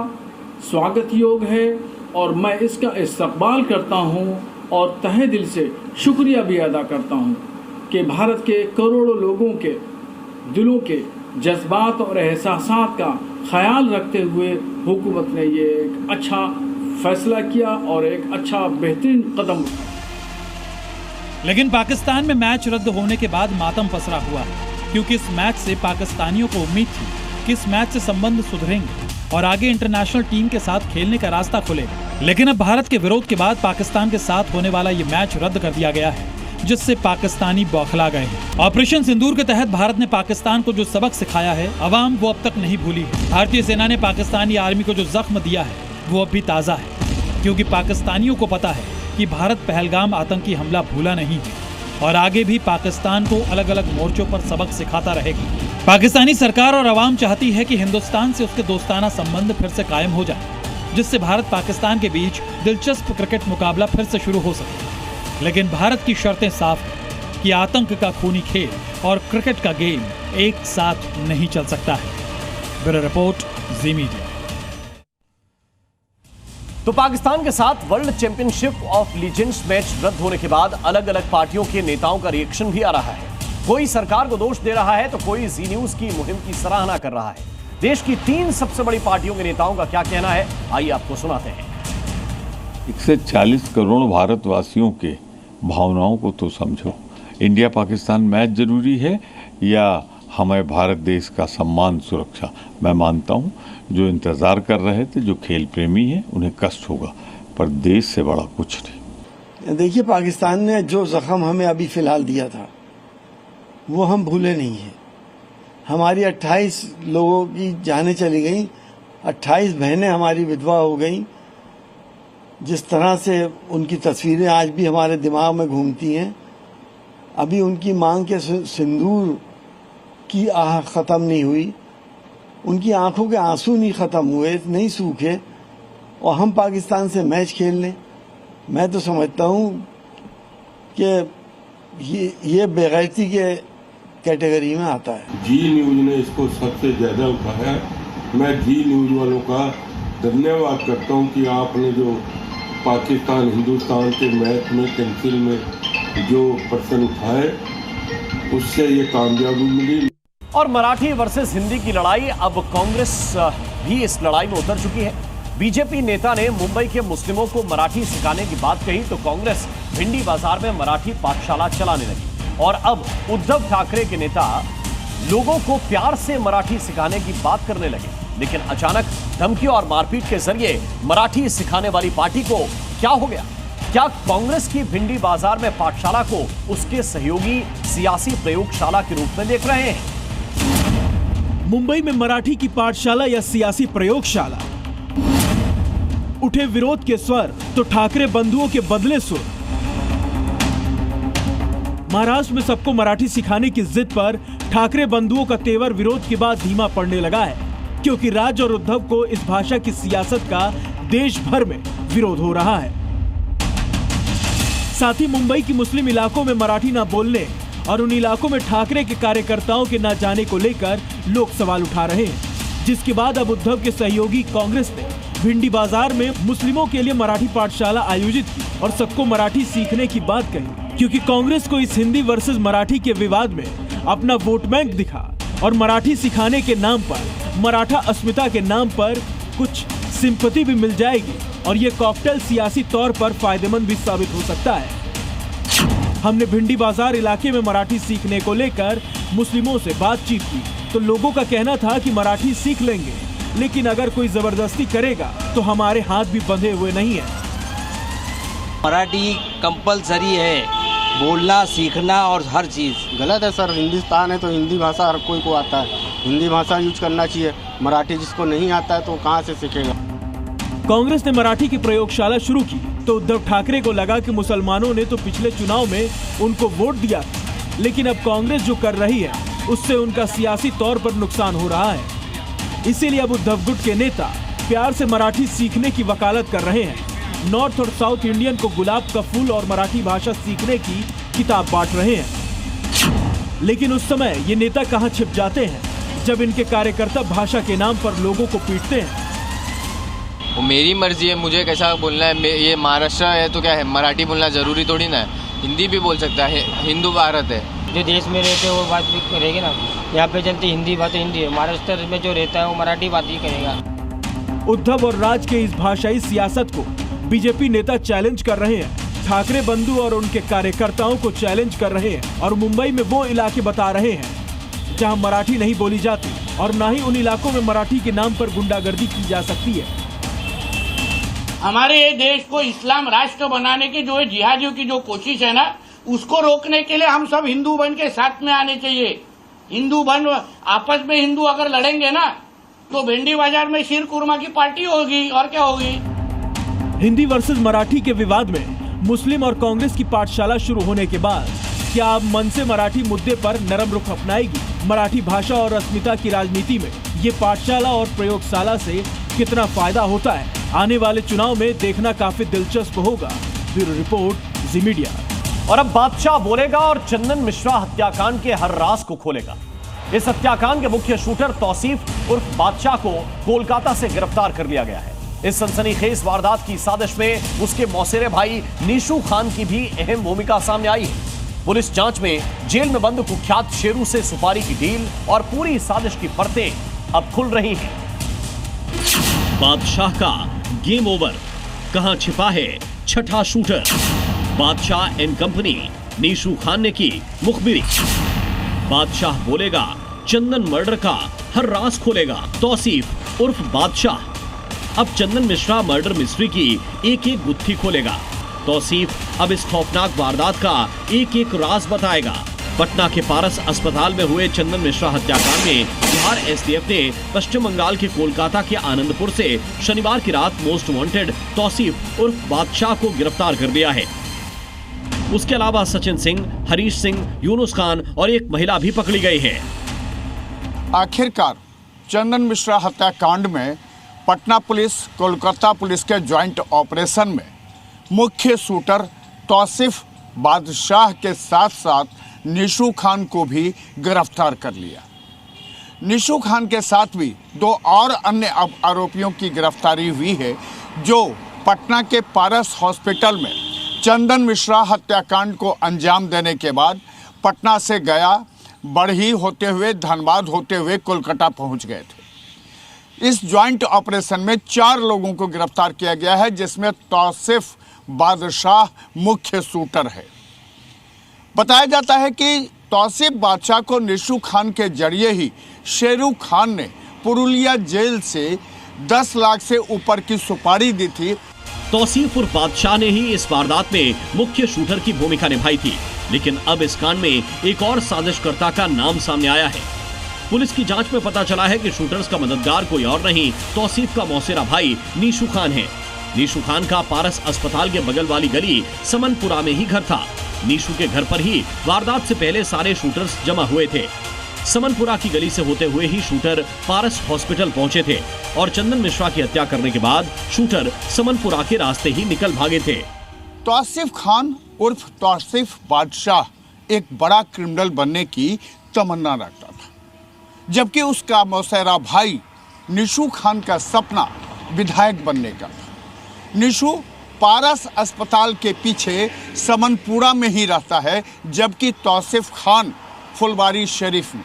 स्वागत योग है और मैं इसका इस्तकबाल करता हूँ और तहे दिल से शुक्रिया भी अदा करता हूँ कि भारत के करोड़ों लोगों के दिलों के जज्बात और एहसासात का ख्याल रखते हुए हुकूमत ने ये एक अच्छा फैसला किया और एक अच्छा बेहतरीन कदम उठाया। लेकिन पाकिस्तान में मैच रद्द होने के बाद मातम पसरा हुआ, क्योंकि इस मैच से पाकिस्तानियों को उम्मीद थी कि इस मैच से संबंध सुधरेंगे और आगे इंटरनेशनल टीम के साथ खेलने का रास्ता खुलेगा। लेकिन अब भारत के विरोध के बाद पाकिस्तान के साथ होने वाला ये मैच रद्द कर दिया गया है, जिससे पाकिस्तानी बौखला गए हैं। ऑपरेशन सिंदूर के तहत भारत ने पाकिस्तान को जो सबक सिखाया है, अवाम वो अब तक नहीं भूली है। भारतीय सेना ने पाकिस्तानी आर्मी को जो जख्म दिया है वो अब भी ताज़ा है, क्योंकि पाकिस्तानियों को पता है कि भारत पहलगाम आतंकी हमला भूला नहीं है और आगे भी पाकिस्तान को अलग अलग मोर्चों पर सबक सिखाता रहेगा। पाकिस्तानी सरकार और अवाम चाहती है कि हिंदुस्तान से उसके दोस्ताना संबंध फिर से कायम हो जाए, जिससे भारत पाकिस्तान के बीच दिलचस्प क्रिकेट मुकाबला फिर से शुरू हो सके। लेकिन भारत की शर्तें साफ हैं कि आतंक का खूनी खेल और क्रिकेट का गेम एक साथ नहीं चल सकता है। ब्यूरो रिपोर्ट, जी मीडिया। तो पाकिस्तान के साथ world championship of legends match रद्द होने के बाद अलग अलग पार्टियों के नेताओं का रिएक्शन भी आ रहा है। कोई सरकार को दोष दे रहा है तो कोई जी न्यूज की मुहिम की सराहना कर रहा है। देश की 3 सबसे बड़ी पार्टियों के नेताओं का क्या कहना है, आइए आपको सुनाते हैं। 140 करोड़ भारतवासियों के भावनाओं को तो समझो। इंडिया पाकिस्तान मैच जरूरी है या हमें भारत देश का सम्मान सुरक्षा? मैं मानता हूं जो इंतजार कर रहे थे, जो खेल प्रेमी हैं, उन्हें कष्ट होगा, पर देश से बड़ा कुछ नहीं। देखिए, पाकिस्तान ने जो जख्म हमें अभी फिलहाल दिया था वो हम भूले नहीं है। हमारी 28 लोगों की जानें चली गई, 28 बहनें हमारी विधवा हो गई। जिस तरह से उनकी तस्वीरें आज भी हमारे दिमाग में घूमती हैं, अभी उनकी मांग के सिंदूर की आह ख़त्म नहीं हुई, उनकी आंखों के आंसू नहीं ख़त्म हुए, नहीं सूखे, और हम पाकिस्तान से मैच खेल लें। मैं तो समझता हूँ कि ये बेगैरती के कैटेगरी में आता है। जी न्यूज ने इसको सबसे ज़्यादा उठाया। मैं जी न्यूज वालों का धन्यवाद करता हूँ कि आपने जो पाकिस्तान हिंदुस्तान के मैच में कैंसिल में जो प्रश्न उठाए, उससे ये कामयाबी मिली। और मराठी वर्सेस हिंदी की लड़ाई, अब कांग्रेस भी इस लड़ाई में उतर चुकी है। बीजेपी नेता ने मुंबई के मुस्लिमों को मराठी सिखाने की बात कही तो कांग्रेस भिंडी बाजार में मराठी पाठशाला चलाने लगी। और अब उद्धव ठाकरे के नेता लोगों को प्यार से मराठी सिखाने की बात करने लगे। लेकिन अचानक धमकी और मारपीट के जरिए मराठी सिखाने वाली पार्टी को क्या हो गया? क्या कांग्रेस की भिंडी बाजार में पाठशाला को उसके सहयोगी सियासी प्रयोगशाला के रूप में देख रहे हैं? मुंबई में मराठी की पाठशाला या सियासी प्रयोगशाला? उठे विरोध के स्वर तो ठाकरे बंधुओं के बदले सुर। महाराष्ट्र में सबको मराठी सिखाने की जिद पर ठाकरे बंधुओं का तेवर विरोध के बाद धीमा पड़ने लगा है, क्योंकि राज और उद्धव को इस भाषा की सियासत का देश भर में विरोध हो रहा है। साथ ही मुंबई की मुस्लिम इलाकों में मराठी न बोलने और उन इलाकों में ठाकरे के कार्यकर्ताओं के न जाने को लेकर लोग सवाल उठा रहे हैं, जिसके बाद अब उद्धव के सहयोगी कांग्रेस ने भिंडी बाजार में मुस्लिमों के लिए मराठी पाठशाला आयोजित की और सबको मराठी सीखने की बात कही, क्योंकि कांग्रेस को इस हिंदी वर्सेस मराठी के विवाद में अपना वोट बैंक दिखा और मराठी सिखाने के नाम पर, मराठा अस्मिता के नाम पर कुछ सिंपैथी भी मिल जाएगी और ये कॉकटेल सियासी तौर पर फायदेमंद भी साबित हो सकता है। हमने भिंडी बाजार इलाके में मराठी सीखने को लेकर मुस्लिमों से बातचीत की तो लोगों का कहना था कि मराठी सीख लेंगे, लेकिन अगर कोई जबरदस्ती करेगा तो हमारे हाथ भी बंधे हुए नहीं है। मराठी कंपलसरी है, बोलना सीखना और हर चीज़। गलत है सर, हिंदुस्तान है तो हिंदी भाषा हर कोई को आता है, हिंदी भाषा यूज करना चाहिए। मराठी जिसको नहीं आता है तो कहाँ से सीखेगा। कांग्रेस ने मराठी की प्रयोगशाला शुरू की तो उद्धव ठाकरे को लगा कि मुसलमानों ने तो पिछले चुनाव में उनको वोट दिया, लेकिन अब कांग्रेस जो कर रही है उससे उनका सियासी तौर पर नुकसान हो रहा है। इसीलिए अब उद्धव गुट के नेता प्यार से मराठी सीखने की वकालत कर रहे हैं। नॉर्थ और साउथ इंडियन को गुलाब का फूल और मराठी भाषा सीखने की किताब बांट रहे हैं। लेकिन उस समय ये नेता कहां छिप जाते हैं जब इनके कार्यकर्ता भाषा के नाम पर लोगों को पीटते हैं। वो मेरी मर्जी है, मुझे कैसा बोलना है। ये महाराष्ट्र है तो क्या है, मराठी बोलना ज़रूरी थोड़ी ना है, हिंदी भी बोल सकता है। हिंदू भारत है, जो देश में रहते हैं वो बात भी करेंगे ना। यहाँ पे चलती हिंदी बात हिंदी है, महाराष्ट्र में जो रहता है वो मराठी बात ही करेगा। उद्धव और राज के इस भाषाई सियासत को बीजेपी नेता चैलेंज कर रहे हैं। ठाकरे बंधु और उनके कार्यकर्ताओं को चैलेंज कर रहे हैं और मुंबई में वो इलाके बता रहे हैं जहां मराठी नहीं बोली जाती और ना ही उन इलाकों में मराठी के नाम पर गुंडागर्दी की जा सकती है। हमारे ये देश को इस्लाम राष्ट्र बनाने की जो जिहादियों की जो कोशिश है ना, उसको रोकने के लिए हम सब हिंदू बन के साथ में आने चाहिए। हिंदू बन आपस में हिंदू अगर लड़ेंगे ना तो भेंडी बाजार में शीर कुरमा की पार्टी होगी और क्या होगी। हिंदी वर्सेस मराठी के विवाद में मुस्लिम और कांग्रेस की पाठशाला शुरू होने के बाद क्या अब मन से मराठी मुद्दे पर नरम रुख अपनाएगी? मराठी भाषा और अस्मिता की राजनीति में ये पाठशाला और प्रयोगशाला से कितना फायदा होता है, आने वाले चुनाव में देखना काफी दिलचस्प होगा। ब्यूरो रिपोर्ट, जी मीडिया। और अब बादशाह बोलेगा और चंदन मिश्रा हत्याकांड के हर राज को खोलेगा। इस हत्याकांड के मुख्य शूटर तौसीफ उर्फ बादशाह को कोलकाता से गिरफ्तार कर लिया गया है। इस सनसनीखेज वारदात की साजिश में उसके मौसेरे भाई नीशू खान की भी अहम भूमिका सामने आई है। पुलिस जांच में जेल में बंद कुख्यात शेरू से सुपारी की डील और पूरी साजिश की परतें अब खुल रही हैं। बादशाह का गेम ओवर, कहां छिपा है छठा शूटर? बादशाह एंड कंपनी, नीशू खान ने की मुखबिरी। बादशाह बोलेगा, चंदन मर्डर का हर राज खोलेगा। तौसीफ उर्फ बादशाह अब चंदन मिश्रा मर्डर मिस्ट्री की एक एक गुत्थी खोलेगा। तौसीफ अब इस खौफनाक वारदात का एक एक राज बताएगा। पटना के पारस अस्पताल में हुए चंदन मिश्रा हत्याकांड में बिहार एसटीएफ ने पश्चिम बंगाल के कोलकाता के आनंदपुर से शनिवार की रात मोस्ट वांटेड तौसीफ उर्फ बादशाह को गिरफ्तार कर लिया है। उसके अलावा सचिन सिंह, हरीश सिंह, यूनुस खान और एक महिला भी पकड़ी गई है। आखिरकार चंदन मिश्रा हत्याकांड में पटना पुलिस कोलकाता पुलिस के ज्वाइंट ऑपरेशन में मुख्य शूटर तौसीफ बादशाह के साथ साथ नीशू खान को भी गिरफ्तार कर लिया। नीशू खान के साथ भी दो और अन्य आरोपियों की गिरफ्तारी हुई है जो पटना के पारस हॉस्पिटल में चंदन मिश्रा हत्याकांड को अंजाम देने के बाद पटना से गया, बढ़ी होते हुए धनबाद होते हुए कोलकाता पहुंच गए थे। इस ज्वाइंट ऑपरेशन में 4 लोगों को गिरफ्तार किया गया है जिसमें तौसीफ बादशाह मुख्य शूटर है। बताया जाता है कि तौसीफ बादशाह को नीशू खान के जरिए ही शेरू खान ने पुरुलिया जेल से 10 लाख से ऊपर की सुपारी दी थी। तौसीफ उर्फ बादशाह ने ही इस वारदात में मुख्य शूटर की भूमिका निभाई थी, लेकिन अब इस कांड में एक और साजिशकर्ता का नाम सामने आया है। पुलिस की जांच में पता चला है कि शूटर्स का मददगार कोई और नहीं, तौसीफ का मौसेरा भाई नीशू खान है। नीशू खान का पारस अस्पताल के बगल वाली गली समनपुरा में ही घर था। नीशू के घर पर ही वारदात से पहले सारे शूटर्स जमा हुए थे। समनपुरा की गली से होते हुए ही शूटर पारस हॉस्पिटल पहुंचे थे और चंदन मिश्रा की हत्या करने के बाद शूटर समनपुरा के रास्ते ही निकल भागे थे। तौसीफ खान उर्फ तौसीफ बादशाह एक बड़ा क्रिमिनल बनने की तमन्ना रखता था, जबकि उसका मौसेरा भाई नीशू खान का सपना विधायक बनने का था। नीशू पारस अस्पताल के पीछे समनपुरा में ही रहता है, जबकि तौसीफ खान फुलवारी शरीफ में।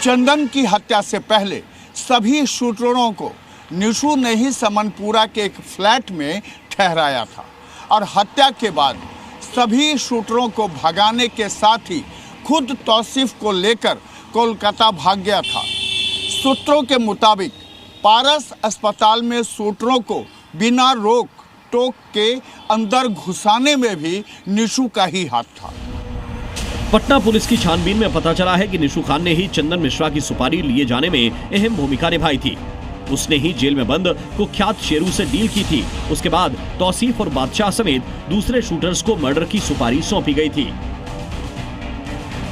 चंदन की हत्या से पहले सभी शूटरों को नीशू ने ही समनपुरा के एक फ्लैट में ठहराया था और हत्या के बाद सभी शूटरों को भगाने के साथ ही खुद तौसीफ को लेकर कोलकाता भाग गया था। सूत्रों के मुताबिक पारस अस्पताल में शूटरों को बिना रोक टोक के अंदर घुसाने में भी नीशू का ही हाथ था। पटना पुलिस की छानबीन में पता चला है कि नीशू खान ने ही चंदन मिश्रा की सुपारी लिए जाने में अहम भूमिका निभाई थी। उसने ही जेल में बंद कुख्यात शेरू से डील की थी। उसके बाद तौसीफ और बादशाह समेत दूसरे शूटर्स को मर्डर की सुपारी सौंपी गई थी।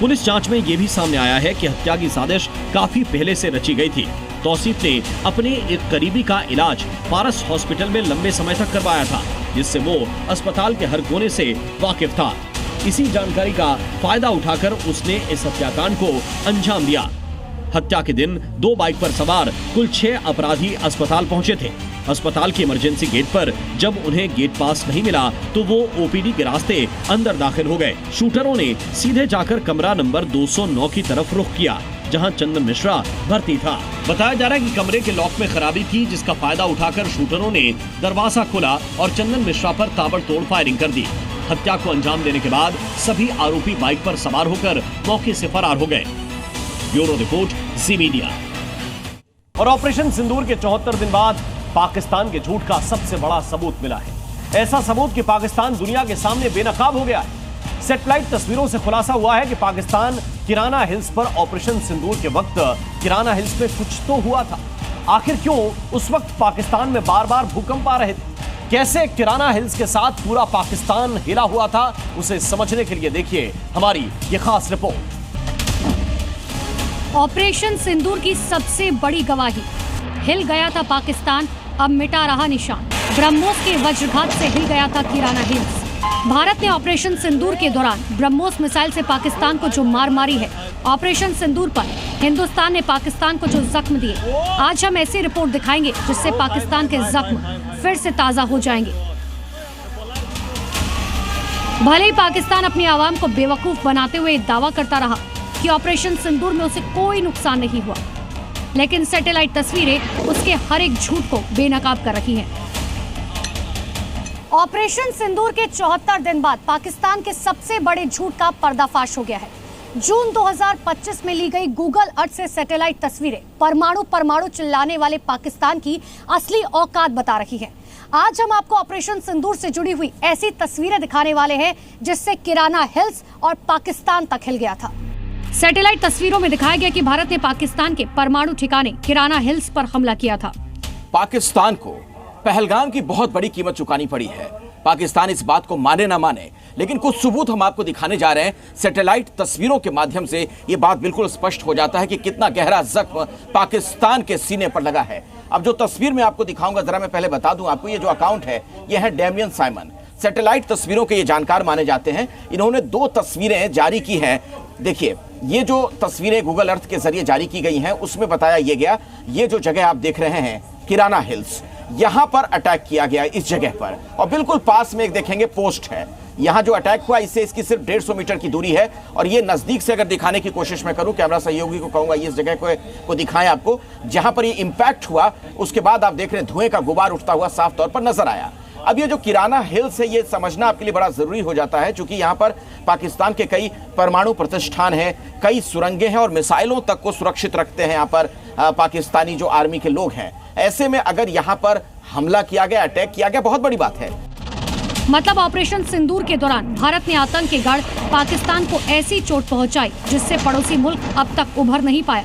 पुलिस जांच में यह भी सामने आया है कि हत्या की साजिश काफी पहले से रची गई थी। तौसीफ ने अपने एक करीबी का इलाज पारस हॉस्पिटल में लंबे समय तक करवाया था, जिससे वो अस्पताल के हर कोने से वाकिफ था। इसी जानकारी का फायदा उठाकर उसने इस हत्याकांड को अंजाम दिया। हत्या के दिन 2 बाइक पर सवार कुल 6 अपराधी अस्पताल पहुंचे थे। अस्पताल के इमरजेंसी गेट पर जब उन्हें गेट पास नहीं मिला तो वो ओपीडी के रास्ते अंदर दाखिल हो गए। शूटरों ने सीधे जाकर कमरा नंबर 209 की तरफ रुख किया, जहां चंदन मिश्रा भर्ती था। बताया जा रहा है कि कमरे के लॉक में खराबी थी, जिसका फायदा उठाकर शूटरों ने दरवाजा खोला और चंदन मिश्रा पर ताबड़तोड़ फायरिंग कर दी। हत्या को अंजाम देने के बाद सभी आरोपी बाइक पर सवार होकर मौके से फरार हो गए। ब्यूरो रिपोर्ट, जी मीडिया। और ऑपरेशन सिंदूर के 74 दिन बाद पाकिस्तान के झूठ का सबसे बड़ा सबूत मिला है। ऐसा सबूत कि पाकिस्तान दुनिया के सामने बेनकाब हो गया है। सैटेलाइट तस्वीरों से खुलासा हुआ है कि पाकिस्तान किराना हिल्स पर ऑपरेशन सिंदूर के वक्त किराना हिल्स में कुछ तो हुआ था। आखिर क्यों उस वक्त पाकिस्तान में बार बार भूकंप आ रहे थे? कैसे किराना हिल्स के साथ पूरा पाकिस्तान हिला हुआ था, उसे समझने के लिए देखिए हमारी ये खास रिपोर्ट। ऑपरेशन सिंदूर की सबसे बड़ी गवाही। हिल गया था पाकिस्तान, अब मिटा रहा निशान। ब्रह्मोस के वज्रघात से हिल गया था किराना हिल्स। भारत ने ऑपरेशन सिंदूर के दौरान ब्रह्मोस मिसाइल से पाकिस्तान को जो मार मारी है, ऑपरेशन सिंदूर पर हिंदुस्तान ने पाकिस्तान को जो जख्म दिए, आज हम ऐसी रिपोर्ट दिखाएंगे जिससे पाकिस्तान के जख्म फिर से ताज़ा हो जाएंगे। भले ही पाकिस्तान अपनी आवाम को बेवकूफ बनाते हुए दावा करता रहा कि ऑपरेशन सिंदूर में उसे कोई नुकसान नहीं हुआ, लेकिन सैटेलाइट तस्वीरें उसके हर एक झूठ को बेनकाब कर रही हैं। ऑपरेशन सिंदूर के 74 दिन बाद पाकिस्तान के सबसे बड़े झूठ का पर्दाफाश हो गया है। जून 2025 में ली गई गूगल अर्थ से सैटेलाइट तस्वीरें परमाणु चिल्लाने वाले पाकिस्तान की असली औकात बता रही हैं। आज हम आपको ऑपरेशन सिंदूर से जुड़ी हुई ऐसी तस्वीरें दिखाने वाले हैं जिससे किराना हिल्स और पाकिस्तान तक हिल गया था। सैटेलाइट तस्वीरों में दिखाया गया कि भारत ने पाकिस्तान के परमाणु ठिकाने किराना हिल्स पर हमला किया था। पाकिस्तान को पहलगाम की बहुत बड़ी कीमत चुकानी पड़ी है। पाकिस्तान इस बात को माने ना माने, लेकिन कुछ सबूत हम आपको दिखाने जा रहे हैं। सैटेलाइट तस्वीरों के माध्यम से ये बात बिल्कुल स्पष्ट हो जाता है कि कितना गहरा जख्म पाकिस्तान के सीने पर लगा है। अब जो तस्वीर मैं आपको दिखाऊंगा, जरा मैं पहले बता दूं आपको, ये जो अकाउंट है ये है डेमियन साइमन। सैटेलाइट तस्वीरों के ये जानकार माने जाते हैं। इन्होंने 2 तस्वीरें जारी की हैं। देखिए, ये जो तस्वीरें गूगल अर्थ के जरिए जारी की गई हैं, उसमें बताया ये गया, ये जो जगह आप देख रहे हैं किराना हिल्स, यहां पर अटैक किया गया इस जगह पर, और बिल्कुल पास में एक देखेंगे पोस्ट है। यहां जो अटैक हुआ इससे इसकी सिर्फ 150 मीटर की दूरी है। और ये नजदीक से अगर दिखाने की कोशिश मैं करूं, कैमरा सहयोगी को कहूंगा ये इस जगह को दिखाएं आपको, जहां पर ये इंपैक्ट हुआ। उसके बाद आप देख रहे हैं धुएं का गुबार उठता हुआ साफ तौर पर नजर आया। अब ये जो किराना हिल्स है, ये समझना आपके लिए बड़ा जरूरी हो जाता है, क्योंकि यहाँ पर पाकिस्तान के कई परमाणु प्रतिष्ठान हैं, कई सुरंगें हैं और मिसाइलों तक को सुरक्षित रखते हैं यहाँ पर पाकिस्तानी जो आर्मी के लोग हैं। ऐसे में अगर यहाँ पर हमला किया गया, अटैक किया गया, बहुत बड़ी बात है। मतलब ऑपरेशन सिंदूर के दौरान भारत ने आतंक के गढ़ पाकिस्तान को ऐसी चोट पहुंचाई जिससे पड़ोसी मुल्क अब तक उभर नहीं पाया।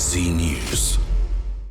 जी न्यूज़।